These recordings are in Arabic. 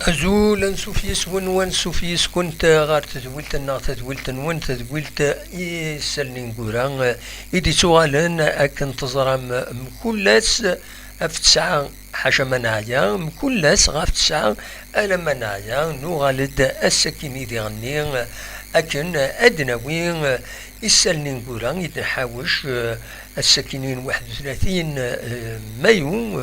أزول سوفيس ون سوفيس كنت غار تزولت النار تزولت نون تزولت يسلني نقولان إدي سؤالن أكن تزرم مكلس في تسعة حاشا منايا مكلس غاف تسعة ألا منايا نغالد السكيني ديالني أكن أدنوين يسلني نقولان يتحاوش السكينين 31 مايو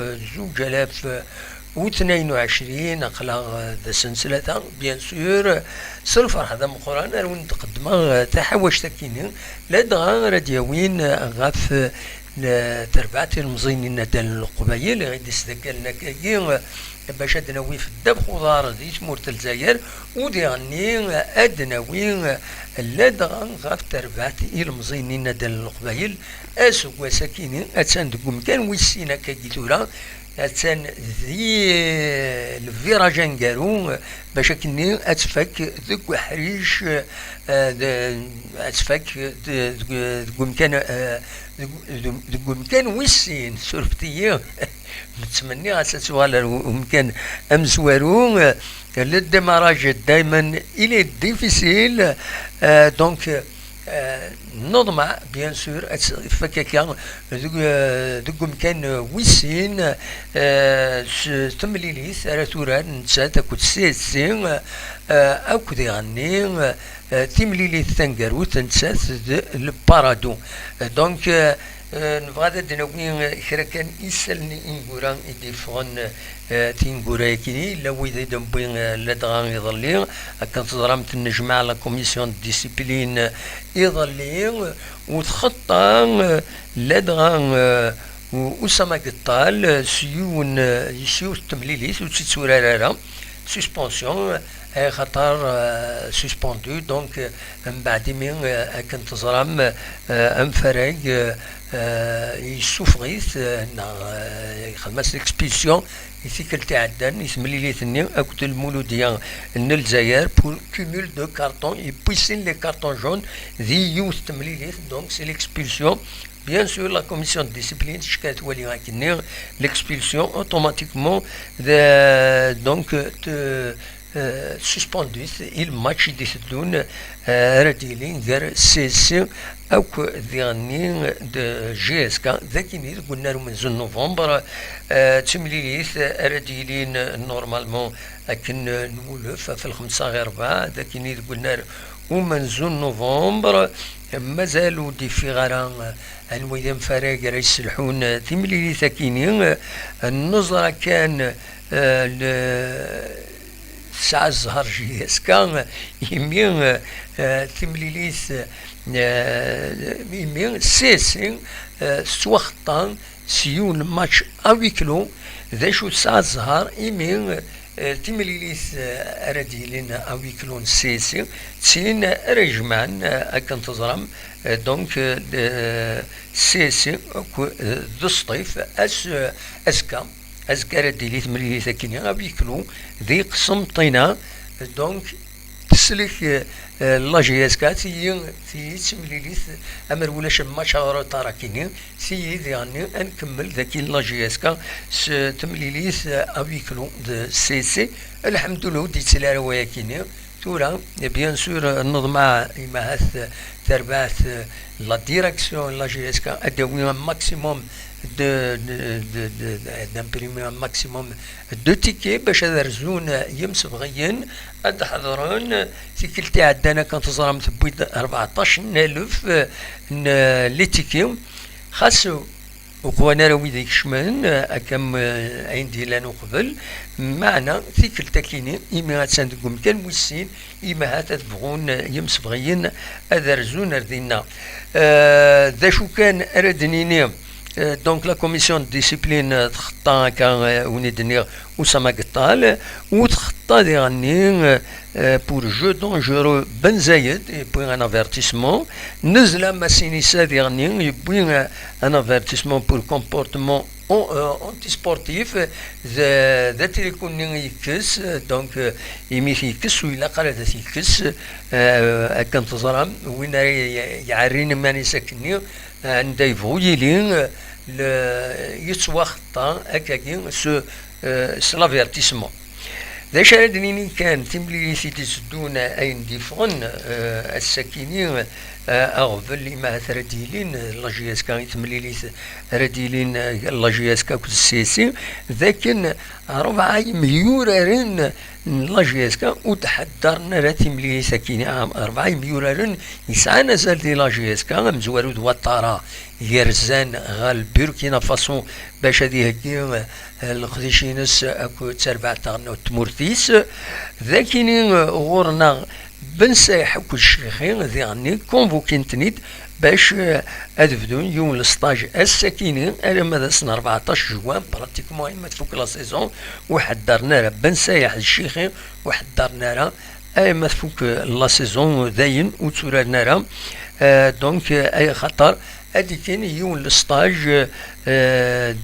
2022 أقلا ذا سلسلة بيان سور سلفر هذا مقران أرون تقدم تحوش تكينين لدغا راديوين غاف تربعتي المزينين دال القبايل غيدي سدكالنا كاين باش ادناوي في الدب خضار دي تمورت الجزائر وديغني ادناوي لدغا غاف تربعتي المزينين دال القبايل اسوق ساكنين اتسان دكم كان ويسينا كاكيتورا اتسان ذي الفيراجان قالوا باش كني اتفك ذك وحريش اتفك دكم كان دكم كان ويسين سورفتيه متمني على سؤال ومكان امزوارو للديماراج دائما الى ديفيسيل دونك نضمع بيان سور فكاكا دكم كان ويسين تمليليث راتوران نتسات كنت سيسين او كدي غني تمليليث تنقروت نتسات البارادو دونك نبغى دناوي كرا كان يسالني انغوران يدي فغن تينغورا كيني لو اذا دنبوين لدغان يظلي كانت ضرمت النجمة على كوميسيون ديسيبلين يظلي وتخطى لدغان وأسامة قطال سيون يسيو تمليليس وتسورارا سسبونسيون خطر سسبوندو دونك من بعد من كنت ضرم ام فرق يسوفغيث خدمت الاكسبيسيون يثيكل تعدن يسملي لي ثني اكوت المولوديه ان الجزائر بور كومول دو كارتون يبويسين لي كارتون جون ذي يوث تملي لي دونك سي الاكسبيسيون. Bien sûr, la commission de discipline, l'expulsion automatiquement donc suspendu il match décidون راديلين غير سيسي او ذياني د جي اس كا ذاكيني قلنا له من نوفمبر تمليليث راديلين نورمالمون لكن نولف في الخمسة غير 4 ذاكيني قلنا ومن نوفمبر مازالوا دي فيغاران الويدان فراغ يسلحون تمليلي ثاكينين النظرة كان ساعة الزهر جيس كان يمين تمليليث يمين سيسين سوختان سيون ماتش اويكلو ذا شو ساعة الزهر يمين تمليليث أراديلين اويكلون سيسين تسين رجمان أكن تزرم دونك سيسي ذو الصيف أزكا راديلي تمليلي ثاكيني غابيكلو ذي قسم طينا دونك تسلك لاجي اسكا تي تمليليث امر ولا شما شهر تراكيني سي يعني نكمل ذاك لاجي اسكا تمليليث ابيكلو سيسي الحمد لله ديت لا روايكيني تورا بيان سور النظمة إماهات تربات لا ديريكسيون لا جي اس كا ادوي ماكسيموم دامبريمي ماكسيموم دو تيكي باش درزون يمس بغيين اد حضرون تيكلتي عندنا كانت زرمت بويد 14000 لي تيكي خاصو وكوانا راوي ذيك شمان أكم عندي لانو قبل معنا ثيك التاكيني إما هاتساندكم كان موسين إما هاتتبغون يمس بغيين أذرزون أردينا ذا شو كان أردنيني دونك لا كوميسيون ديسيبلين تخطى كان وندني أسامة قطال وتخطى ديغني بور جو دونجورو بن زايد يبوي ان افيرتيسمون نزل ماسينيسا ديغني يبوي ان افيرتيسمون بور كومبورتمون اونتي سبورتيف ذا تيكون يكس دونك يمي يكس ولا قال ذا يكس كان تزرم وين يعرين ماني ساكنين عند يفويلين يتوخطا هكاكي سو لافيرتيسمون ذا شاردنيني كان تمليليثي تسدون أين ديفون السكينين أغفل لي ما رديلين لاجياس كان تمليليث رديلين لاجياس كاك السيسي ذاكن 4 مليون لاجياس كان وتحضرنا راتي ملي سكيني 4 مليون يسعى نزال دي لاجياس كان مزوارو دوطارا يرزان غال بوركينا فاسو باش هادي هكي القديشينس اكو تربع تاعنا تمورتيس ذاكيني غورنا بن سايح كل شيخين ذيعني كونفوكين تنيد باش ادفدون يوم الستاج السكيني انا ماذا سنة 14 جوان براتيكمون ما تفوك لا سيزون وحضرنا راه بن سايح الشيخين وحضرنا راه اي ما تفوك لا سيزون داين وتورنا راه دونك اي خطر هادي كاين يوم الستاج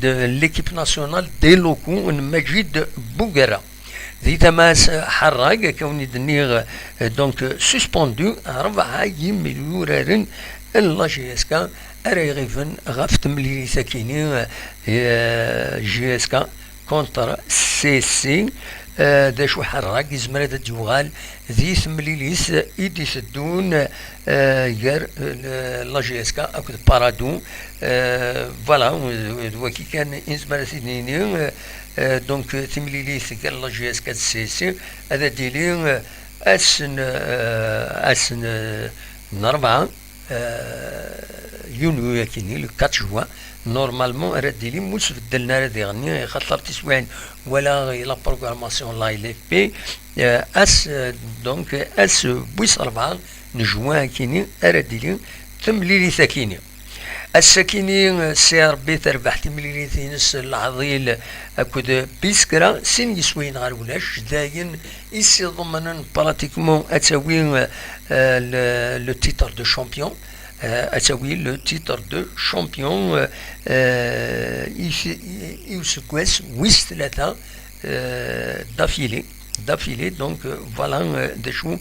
دو ليكيب ناسيونال دي لوكو مجيد بوغرا ذي تماس حراق كوني دنيغ دونك سوسبوندو 4 مليون اللاجيسكا ريغيفن غاف ملي ساكينين جيسكا كونتر سي سي دا شو حراق يزمر هذا الجوغال ذي ثمليليس ايدي سدون غير لاجيسكا اكو بارادو فوالا وكي كان يزمر سيدنيني دونك تمليليث قال لاجيسكا سي سي هذا ديلي اسن 4 يونيو ياكيني لو 4 جوان نورمالمون راه ديلي موس بدلنا راه ديغني خاطر تسوين ولا لا بروغراماسيون لا ال بي اس دونك اس بويس 4 نجوان كيني راه ديلي تمليلي ساكيني السكيني سي ربي تربح تمليليثينس العضيل اكود بيسكرا سين يسوين غير ولاش داين يسي ضمنا براتيكمون اتاوي لو تيتر دو شامبيون اتاوي لو تيتر دو شامبيون يوسكويس ويس 3 دافيلي دونك فوالا دشو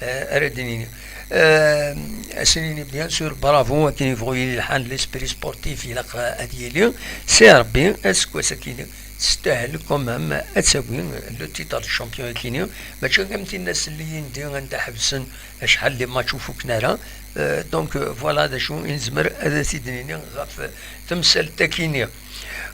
اردنيني اسنيني بيان سور برافو كاين يبغوا الحال ليسبري سبورتيف الى اديالي سي ربي اسكو ساكيني تستاهل كومام اتساوي لو تيتر دو شامبيون كيني ماشي كامتي الناس اللي ندير عند حبسن شحال اللي ما تشوفوا كنارا دونك فوالا دا شو نزمر هذا سيدنيني غاف تمثال تاكيني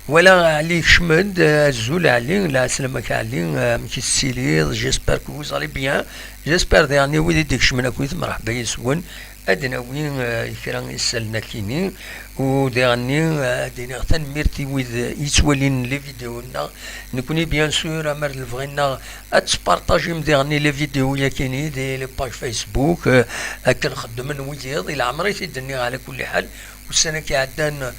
ولا عليك شمد الزول علي لا سلامك علي مكيسيلي جيسبر كو vous allez bien جيسبر يعني ودي ديك شمنا كويس مرحبا يسون ادنا وين يكران يسالنا كيني وديرني دينا تنميرتي ويز يتولين لي فيديونا نكوني بيان سور امر الفغينا اتبارطاجي مديرني لي فيديو يا كيني دي لي باج فيسبوك كنخدم من ويزيض الى عمري تدني على كل حال والسنه كي عدان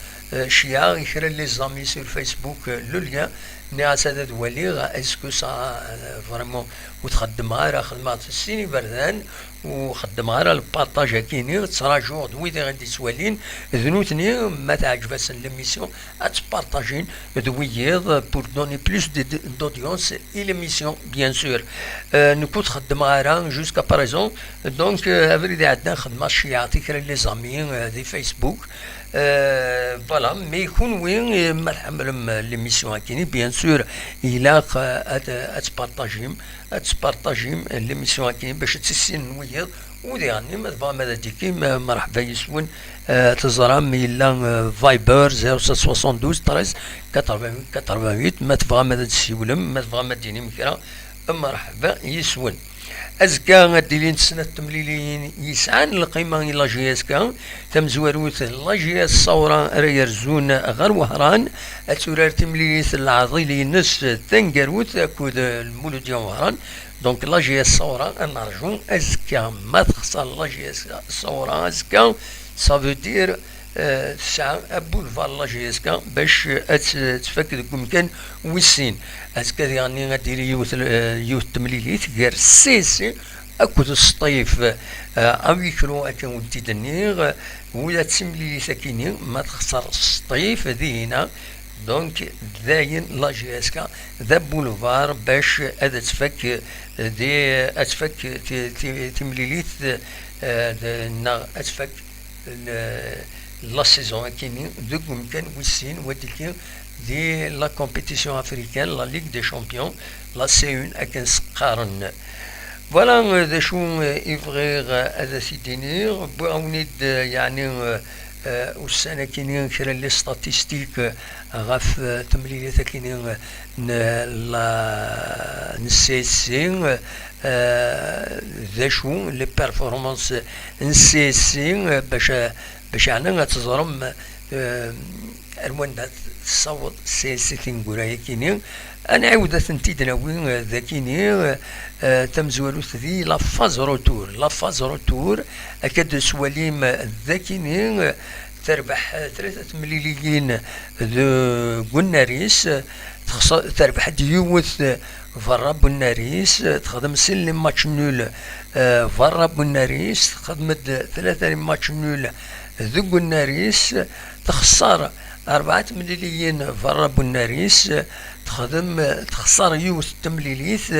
شيا يكرا لي زامي سور فيسبوك لو ليان ناس هذا دولي اسكو سا فريمون وتخدمها راه خدمات السيني بردان وخدمها راه البارطاج كيني تراجعوا دويدي غادي تسوالين ذنوتني ما تعجبس ليميسيون اتبارطاجين دويض بور دوني بلوس دوديونس اي ليميسيون بيان سور نكون خدمها راه جوسكا باريزون دونك افريدي عندنا خدمه شيعتي كرا لي زامي دي فيسبوك فوالا مي يكون وين ما تحمل ليميسيون كيني بيان سور الى اتبارطاجيم ليميسيون كيني باش تسين ويض وديعني ماذا ديكي مرحبا يسون تزرام إلا فايبر 0772 13 88 ما تبغى ماذا تسيولم ما تبغى ما ديني مكرا مرحبا يسون أزكا غاديلين سنة تمليلين يسعان القيمة إلا جياسكا تمزواروت لا جياس صورة ريرزون غير وهران أتورار تمليليث العضيلي نس تنقروت أكود المولوديا وهران دونك لا جياس صورة نرجو أزكا ما تخسر لا جياس صورة أزكا سافو دير ساعة بولفار لا جياسكا باش تفكر كان ويسين اسكا يعني غاديري يوث تمليليت غير سيسي اكو الصيف اوي كيلو اكن ودي دنيغ ولا تسملي ساكيني ما تخسر الصيف ذينا دونك داين لا جياسكا ذا بولفار باش هذا تفك دي اتفك تمليليت اتفك لا سيزون كيني دوك ممكن ويسين وديك دي لا كومبيتيسيون افريكان لا ليغ دي شامبيون لا سي 1 اكنس قارن. فوالا ذا شو يبغي هذا سيدينير بونيد يعني والسنة كاينين كرا لي ستاتيستيك غاف تمليلات كاينين لا نسيسين ذا شو لي بيرفورمانس نسيسين باش يعني تزرم الوان تصوت سي تنقول كاينين انا عاود تنتيد ناوي ذاكيني تمزولو ذي لا فاز روتور اكاد سواليم ذاكيني تربح 3 مليليين ذو قناريس تربح ديوث فرا بناريس تخدم سلم ماتش نول فرا بناريس تخدمت 3 ماتش نول ذو قناريس تخسر 4 مليليين فرا بناريس تخسر يوث تمليليث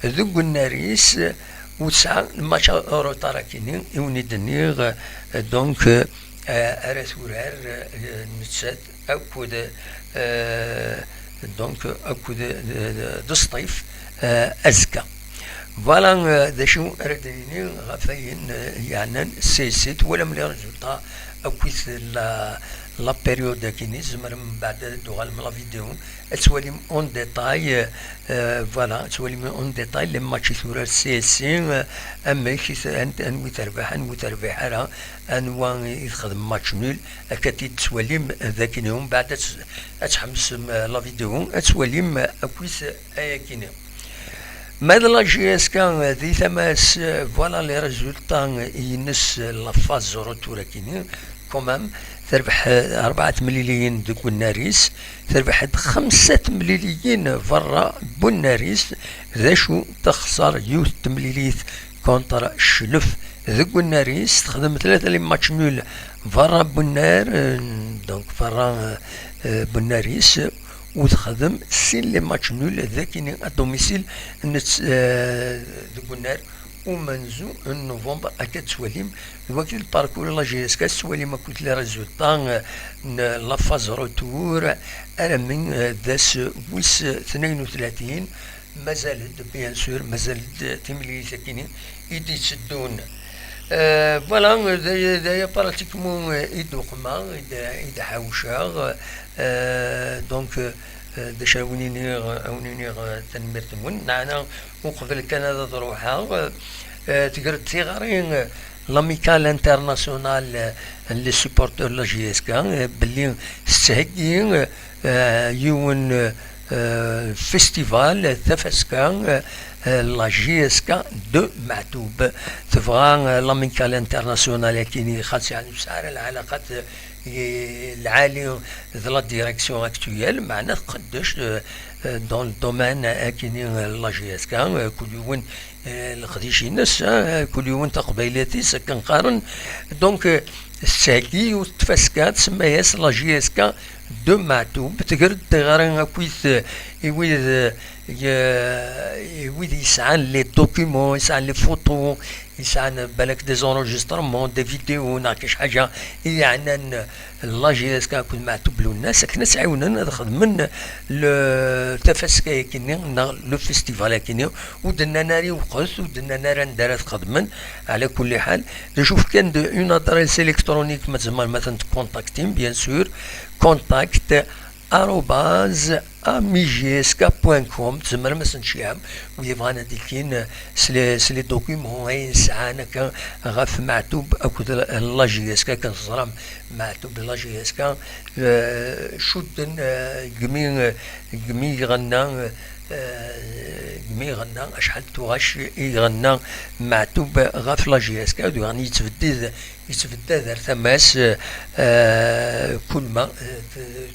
ذو الناريس وتسعة ماتش روتارا كينين يونيدنيغ دونك ارثورار نتسات اكود دونك اكود دصطيف ازكا فوالا ذا شو ردني غفاين يعني سيسيت ولا من ريزولتا اكويث لا بيريود كيني زمر من بعد دوغال من لا فيديو تسوليم اون ديتاي فوالا تسوليم اون ديتاي لي ماتشي ثورا سي سي اما كي انوي تربح راه انوي يخدم ماتش نول اكاتي تسوليم ذاك اليوم بعد تحمس لا فيديو تسوليم اكويس ايا كيني ماذا لا جي اس كان ذي ثماس فوالا لي ريزولتا ينس لا فاز روتورا كيني كومام تربح 4 مليليين دو بناريس تربح 5 مليليين فرا بناريس ذا شو تخسر يوث تمليليث كونتر شلف ذو بناريس تخدم 3 لي ماتش نول فرا بنار دونك فرا بناريس وتخدم 6 لي ماتش نول ذاكيني ادوميسيل ذو بنار ومنزو نوفمبر اكاد سواليم الوقت الباركور لا جي اس كا سواليم كنت لي ريزولتا لا فاز روتور انا من داس ويس 32 مازال بيان سور مازال تملي ساكنين يدي تسدون فوالا دايا براتيكمون يدو قما يدا حوشا دونك باش اونينيغ تنمير تمون معنا وقبل كندا تروحها تقدر تيغارين لاميكال انترناسيونال اللي سيبورتور لا جي اس كا باللي ستهجين يون فيستيفال تفسكا لا جي اس كا دو معتوب تبغى لاميكال انترناسيونال كيني خاص يعني مسار العلاقات العالي ذا لا ديريكسيون اكتويال معنا قداش دون الدومين كاينين لا جي اس كا كل يوم الخديشي ناس كل يوم تقبيلاتي كنقارن دونك الساكي وتفسكات تسمى لا جي اس كا دو معتوب تقدر تغارن كويث ويد يسعان لي دوكيمون يسعان لي فوتو يسعان بالك دي زونجسترمون دي فيديو ناكش حاجه يعني لا جي اس كا كل معتوب له الناس كنا تعاوننا نخدم التفسكا كاينين لو فيستيفال كاينين ودنا ناري وقص ودنا نارا ندارات خدمن على كل حال نشوف كان اون ادريس الكترونيك مثلا كونتاكتين بيان سور كونتاكت @amigeska.com تسمى مثلا شي عام ويبغانا ديكين سلي دوكيمون هاي ساعه كان غاف معتوب اكود لا جي اس كا كنصرام معتوب لا جي اس كا شدن قمي غنا قمي غنا اشحال توغاش يغنى معتوب غاف لا جي اس كا يعني يتبدل ذا ثماس كل ما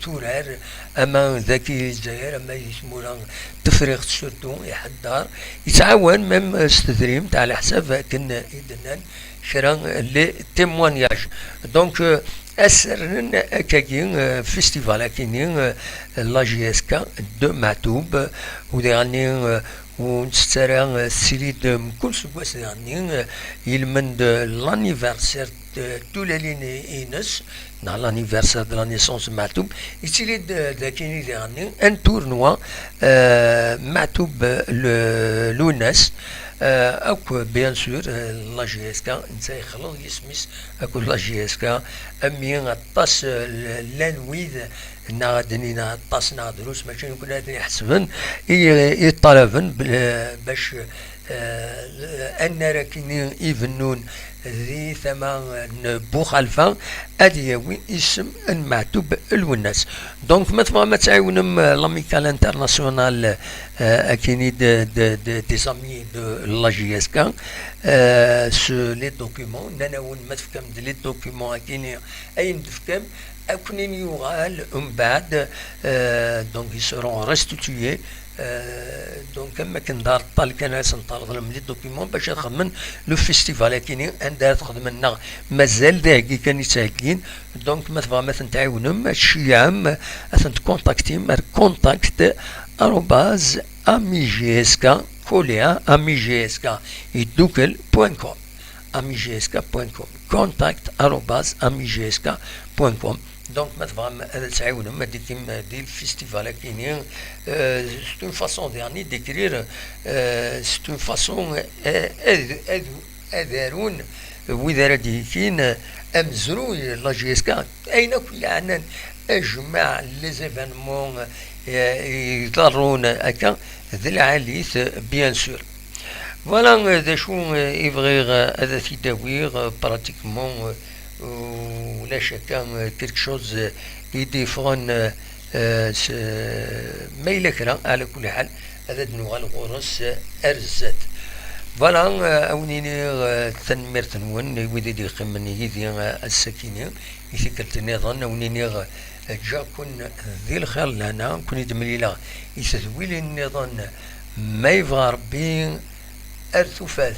تورار اما ذاكي الجزائر اما يسمونا تفريغ تشدو يحضر يتعاون ميم استدريم تاع على حساب كن يدنان شرا لي تيموانياج دونك اسرن كاين فيستيفال كاينين لا جي اس كا دو معتوب وديراني ونسترى سيريد كل سبوس يعني يلمن l'anniversaire تولالين إينس dans l'anniversaire de la naissance معتوب يتسيريد ذاكيني يعني ان تورنوا معتوب لوناس اكو بيان سور لا جي اس كا نتا يخلط يسميس اكو لا جي اس كا امي غطاس لانويد نادنينا طاس نادروس ماشي نكون هادي يحسبن يطالبن باش ان راكين يفنون ذي ثمان بوخالفا اديوي اسم المعتوب الوناس دونك مثلا ما تعاونم لاميكال انترناسيونال اكيني دي زامي دو لا جي اس كا سو لي دوكيومون ناناون ما تفكم لي دوكيومون اكيني اين تفكم اكونين يوغال من بعد دونك يسرون ريستيتوي دونك كما كندار طال كان سنطرد لهم لي دوكيومون باش نخدم لو فيستيفال كاينين عندها تخدم لنا مازال داكي كان يتساكين دونك مثلا تعاونهم شي عام تكونتاكتي مع كونتاكت @amigsK كوليا amigsK يدوكل .com amigsK.com contact @amigsK.com دونك مثلا تعاونهم هذيك ديال الفيستيفال كاينين سي اون فاسون يعني ديكرير سي اون فاسون اذارون وإذا كاين امزروي لا جي اس كا اين كل عنان اجمع لي زيفينمون يضرون هكا ذي العاليث بيان سور فوالا ذا شو يبغي هذا تداوير براتيكمون ولا شك كيلك شوز يديفون ما إلا كرا على كل حال هذا دنوغ الغرس أرزت فوالا أونيني تنمير تنون ويدي دي خمني ذي السكينة يثكرت نظن أونيني جا كن ذي الخير لنا كن يدمليلا يستثويل النظن ما يبغى ربي أرثوفاث